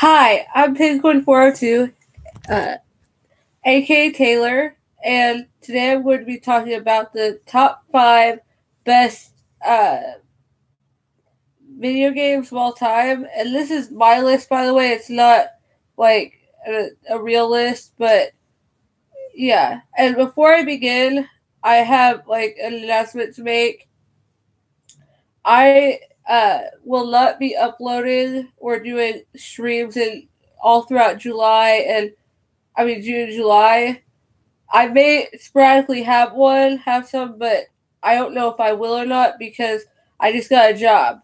Hi, I'm Penguin402, aka Taylor, and today I'm going to be talking about the top 5 best video games of all time. And this is my list, by the way. It's not like a real list, but yeah. And before I begin, I have like an announcement to make. I will not be uploading or doing streams in all throughout June, July. I may sporadically have some, but I don't know if I will or not because I just got a job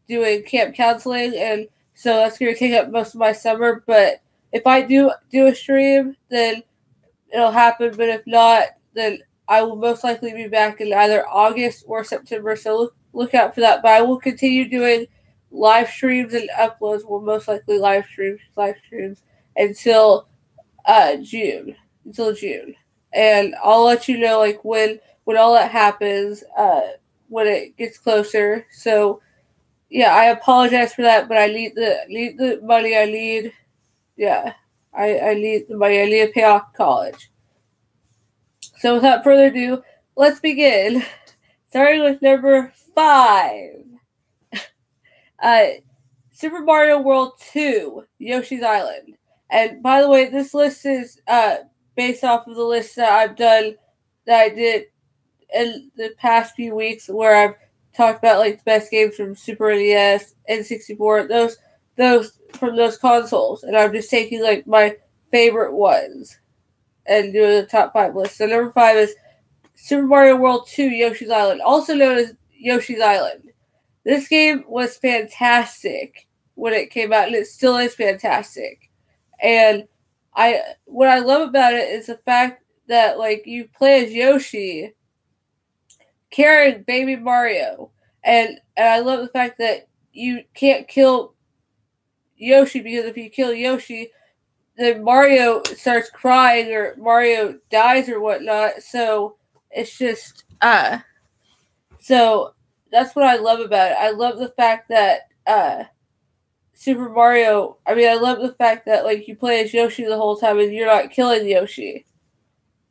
doing camp counseling, and so that's going to take up most of my summer. But if I do a stream, then it'll happen. But if not, then I will most likely be back in either August or September. So look out for that. But I will continue doing live streams and uploads. Will most likely live streams until June until June, and I'll let you know like when all that happens when it gets closer. So yeah, I apologize for that, but I need the money I need. Yeah, I need the money I need to pay off college. So without further ado, let's begin. Starting with number 5, uh, Super Mario World 2, Yoshi's Island. And by the way, this list is based off of the list that I did in the past few weeks, where I've talked about like the best games from Super NES, N64, those from those consoles, and I'm just taking like my favorite ones and doing the top 5 list. So number 5 is Super Mario World 2, Yoshi's Island, also known as Yoshi's Island. This game was fantastic when it came out, and it still is fantastic. And what I love about it is the fact that like you play as Yoshi carrying baby Mario, and I love the fact that you can't kill Yoshi, because if you kill Yoshi, then Mario starts crying or Mario dies or whatnot. So it's just so that's what I love about it. I love the fact that Super Mario. I mean, I love the fact that like you play as Yoshi the whole time and you're not killing Yoshi.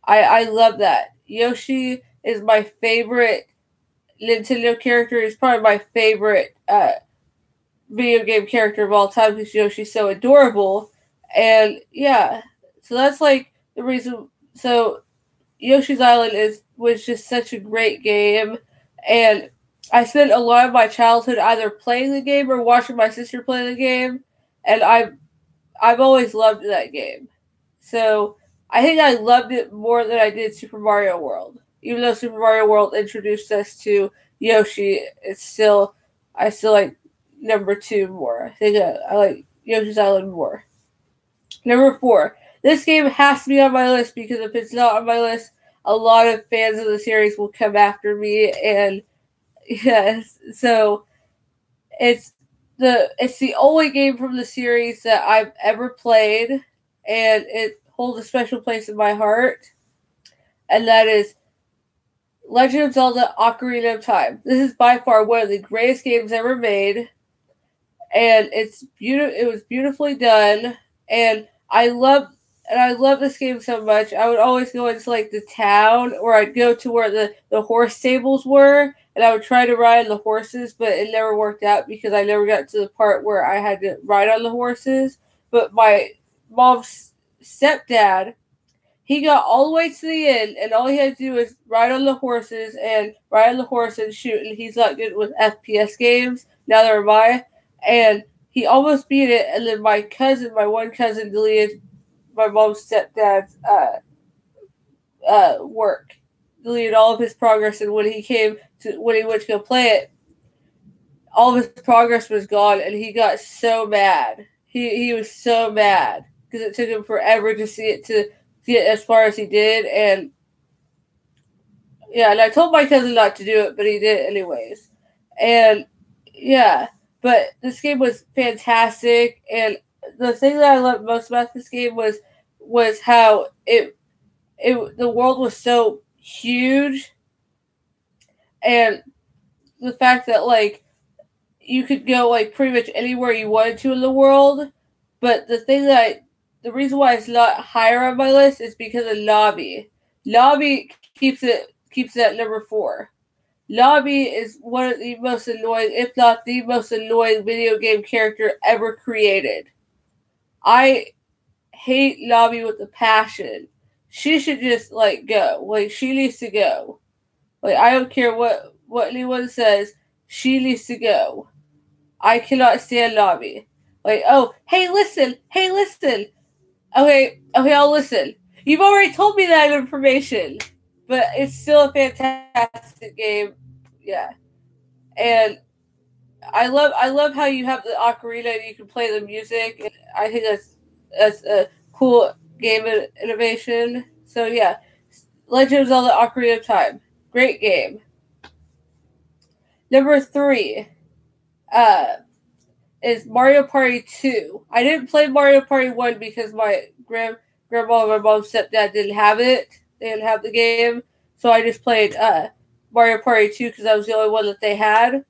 I love that. Yoshi is my favorite Nintendo character. He's probably my favorite video game character of all time because Yoshi's so adorable. And yeah, so that's like the reason. So Yoshi's Island was just such a great game, and I spent a lot of my childhood either playing the game or watching my sister play the game, and I've always loved that game. So I think I loved it more than I did Super Mario World. Even though Super Mario World introduced us to Yoshi, I still like number 2 more. I think I like Yoshi's Island more. Number 4. This game has to be on my list because if it's not on my list, a lot of fans of the series will come after me, and yes, so it's the only game from the series that I've ever played, and it holds a special place in my heart, and that is Legend of Zelda: Ocarina of Time. This is by far one of the greatest games ever made, and it was beautifully done, and I love this game so much. I would always go into like the town, or I'd go to where the horse stables were, and I would try to ride on the horses, but it never worked out because I never got to the part where I had to ride on the horses. But my mom's stepdad, he got all the way to the end, and all he had to do was ride on the horses and shoot. And he's not good with FPS games. Neither am I. And he almost beat it. And then my one cousin, deleted my mom's stepdad's work, deleted all of his progress. And when he went to go play it, all of his progress was gone, and he got so mad. He was so mad because it took him forever to get as far as he did, and yeah, and I told my cousin not to do it, but he did it anyways. And yeah, but this game was fantastic, and the thing that I loved most about this game was how the world was so huge, and the fact that like you could go like pretty much anywhere you wanted to in the world, But the reason why it's not higher on my list is because of Navi. Navi keeps it at number 4. Navi is one of the most annoying, if not the most annoying, video game character ever created. I hate Navi with a passion. She should just go. Like, she needs to go. Like, I don't care what anyone says. She needs to go. I cannot stand Navi. Like, oh, hey, listen. Okay, I'll listen. You've already told me that information, but it's still a fantastic game. Yeah, and I love how you have the ocarina and you can play the music. And I think that's a cool game innovation. So yeah, Legend of Zelda: Ocarina of Time, great game. Number 3, is Mario Party 2. I didn't play Mario Party 1 because my grandma and my mom's stepdad didn't have it. They didn't have the game. So I just played Mario Party 2 because that was the only one that they had.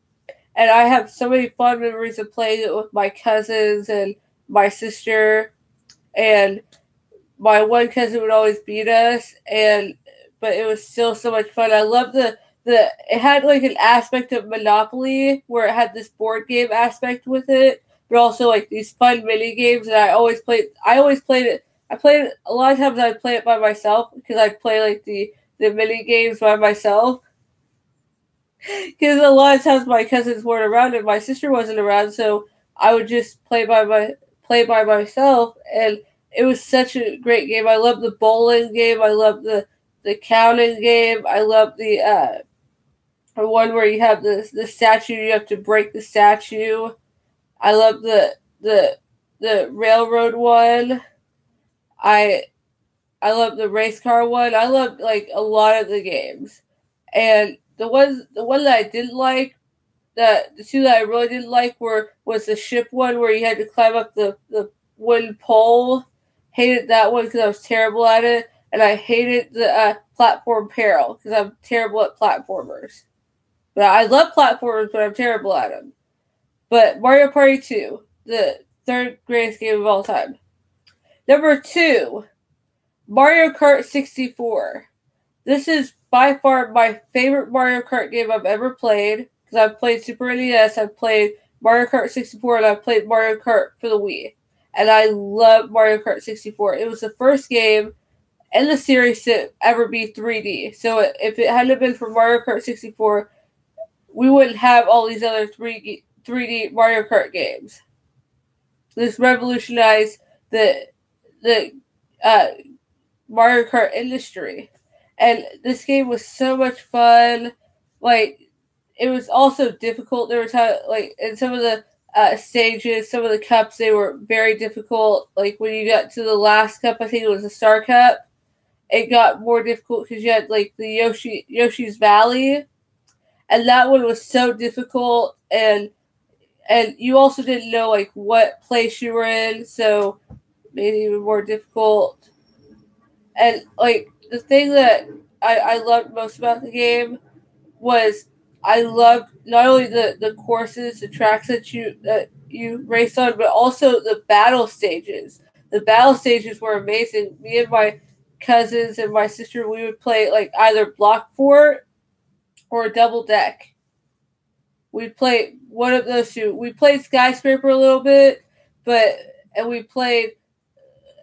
And I have so many fun memories of playing it with my cousins and my sister. And my one cousin would always beat us. But it was still so much fun. I love it had like an aspect of Monopoly where it had this board game aspect with it, but also like these fun mini games. And I always played it. I played it a lot of times. I'd play it by myself because I'd play like the mini games by myself. Because a lot of times my cousins weren't around and my sister wasn't around, so I would just play by myself. And it was such a great game. I love the bowling game. I love the counting game. I love the one where you have the statue, you have to break the statue. I love the railroad one. I love the race car one. I love like a lot of the games. And the one that I didn't like, the two that I really didn't like was the ship one where you had to climb up the wooden pole. Hated that one because I was terrible at it. And I hated the platform peril because I'm terrible at platformers. But I love platformers, but I'm terrible at them. But Mario Party 2, the third greatest game of all time. Number 2, Mario Kart 64. This is by far my favorite Mario Kart game I've ever played. Because I've played Super NES, I've played Mario Kart 64, and I've played Mario Kart for the Wii. And I love Mario Kart 64. It was the first game in the series to ever be 3D. So if it hadn't been for Mario Kart 64, we wouldn't have all these other 3D Mario Kart games. This revolutionized the Mario Kart industry. And this game was so much fun. Like, it was also difficult. There was in some of the stages, some of the cups, they were very difficult. Like when you got to the last cup, I think it was the Star Cup, it got more difficult because you had like the Yoshi's Valley, and that one was so difficult. And you also didn't know like what place you were in, so made it even more difficult. And like the thing that I loved most about the game was I loved not only the courses, the tracks that you race on, but also the battle stages. The battle stages were amazing. Me and my cousins and my sister, we would play like either Block Fort or Double Deck. We'd play one of those two. We played Skyscraper a little bit, and we played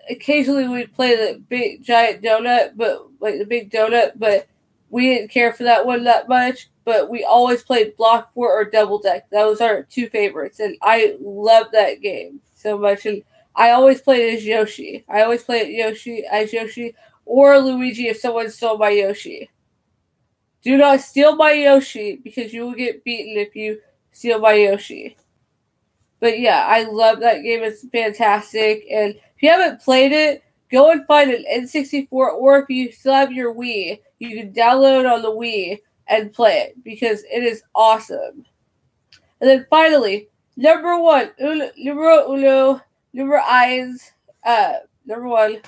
occasionally we'd play the big giant donut, but like the big donut, but we didn't care for that one that much. But we always played Block Fort or Double Deck. That was our two favorites, and I loved that game so much. And I always played as Yoshi. I always played as Yoshi or Luigi if someone stole my Yoshi. Do not steal my Yoshi because you will get beaten if you steal my Yoshi. But yeah, I love that game. It's fantastic. And if you haven't played it, go and find an N64, or if you still have your Wii, you can download on the Wii and play it because it is awesome. And then finally, number one, number one,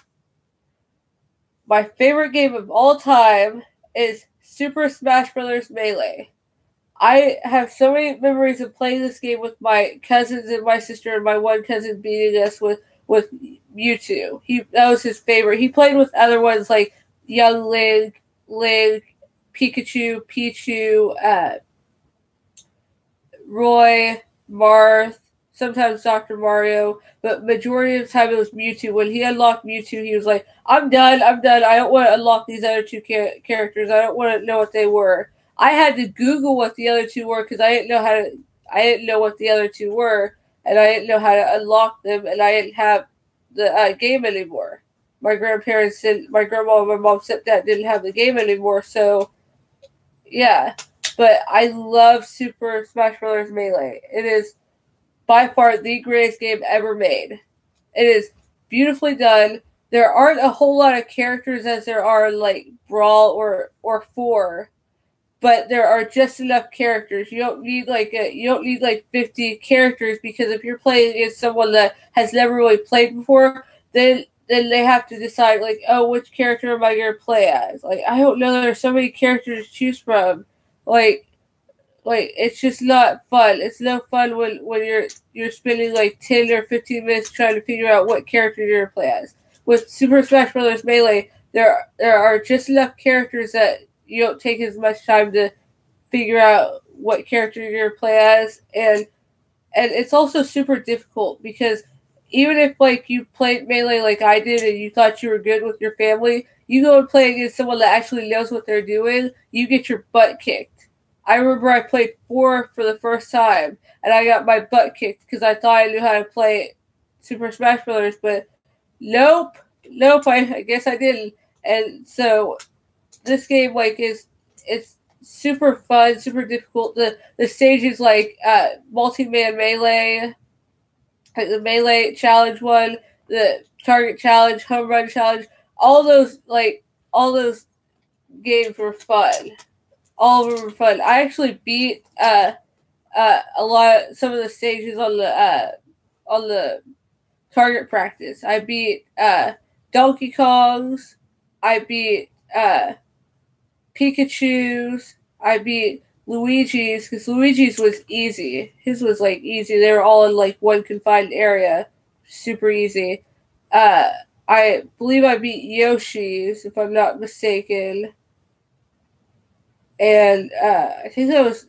my favorite game of all time is Super Smash Bros. Melee. I have so many memories of playing this game with my cousins and my sister, and my one cousin beating us with with Mewtwo. That was his favorite. He played with other ones like Young Link, Pikachu, Pichu, Roy, Marth, sometimes Dr. Mario, but majority of the time it was Mewtwo. When he unlocked Mewtwo, he was like, I'm done. I don't want to unlock these other two characters. I don't want to know what they were. I had to Google what the other two were because I didn't know what the other two were, and I didn't know how to unlock them, and I didn't have the game anymore. My grandparents didn't, my grandma and my mom stepdad didn't have the game anymore, so yeah. But I love Super Smash Bros. Melee. It is by far the greatest game ever made. It is beautifully done. There aren't a whole lot of characters as there are like Brawl or 4, but there are just enough characters. You don't need like 50 characters, because if you're playing against someone that has never really played before, then they have to decide like, oh, which character am I going to play as? Like, I don't know. There's so many characters to choose from. Like it's just not fun. It's no fun when you're spending like 10 or 15 minutes trying to figure out what character you're going to play as. With Super Smash Bros. Melee, there are just enough characters that you don't take as much time to figure out what character you're going to play as, and it's also super difficult because even if like you played Melee like I did and you thought you were good with your family, you go and play against someone that actually knows what they're doing, you get your butt kicked. I remember I played 4 for the first time, and I got my butt kicked because I thought I knew how to play Super Smash Bros., but nope, I guess I didn't. And so this game like it's super fun, super difficult. The stages like multi-man melee, like the melee challenge one, the target challenge, home run challenge, all those games were fun. All of them were fun. I actually beat some of the stages on the target practice. I beat Donkey Kong's. I beat Pikachu's. I beat Luigi's, because Luigi's was easy. His was like easy. They were all in like one confined area. Super easy. I believe I beat Yoshi's, if I'm not mistaken. And I think that was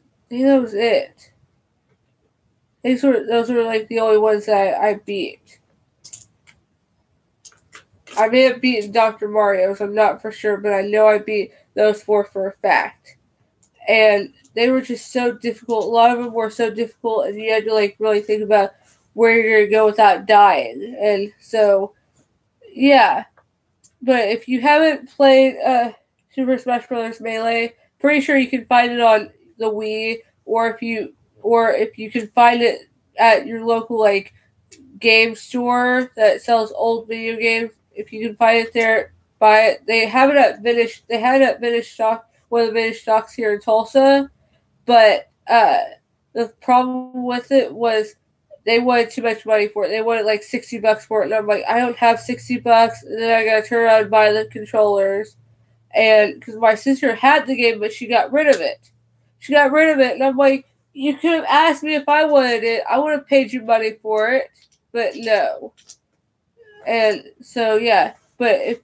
it. Those were like the only ones that I beat. I may have beaten Dr. Mario's, I'm not for sure, but I know I beat those 4 for a fact. And they were just so difficult. A lot of them were so difficult, and you had to like really think about where you're gonna go without dying. And so, yeah. But if you haven't played Super Smash Bros. Melee, pretty sure you can find it on the Wii, or if you can find it at your local like game store that sells old video games. If you can find it there, buy it. They have it at Vintage. They had it at Vintage Stock, one of the Vintage Stocks here in Tulsa. But the problem with it was they wanted too much money for it. They wanted like $60 for it, and I'm like, I don't have $60, and then I gotta turn around and buy the controllers. And because my sister had the game, but she got rid of it. And I'm like, you could have asked me if I wanted it. I would have paid you money for it, but no. And so yeah, but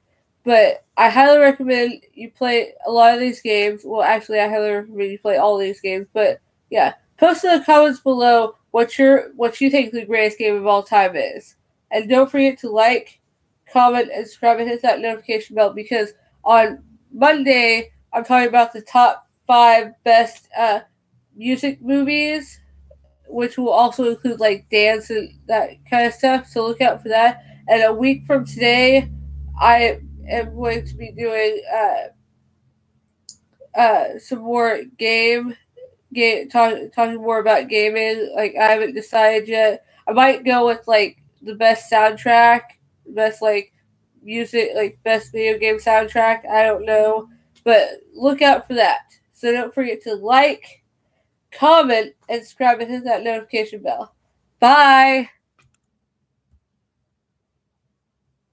I highly recommend you play a lot of these games. Well, actually, I highly recommend you play all these games. But yeah, post in the comments below what you think the greatest game of all time is, and don't forget to like, comment, and subscribe, and hit that notification bell, because on Monday I'm talking about the top 5 best music movies, which will also include like dance and that kind of stuff. So look out for that. And a week from today, I am going to be doing some more talking more about gaming. Like, I haven't decided yet. I might go with like the best soundtrack, best like music, like best video game soundtrack. I don't know, but look out for that. So don't forget to like, comment, and subscribe, and hit that notification bell. Bye.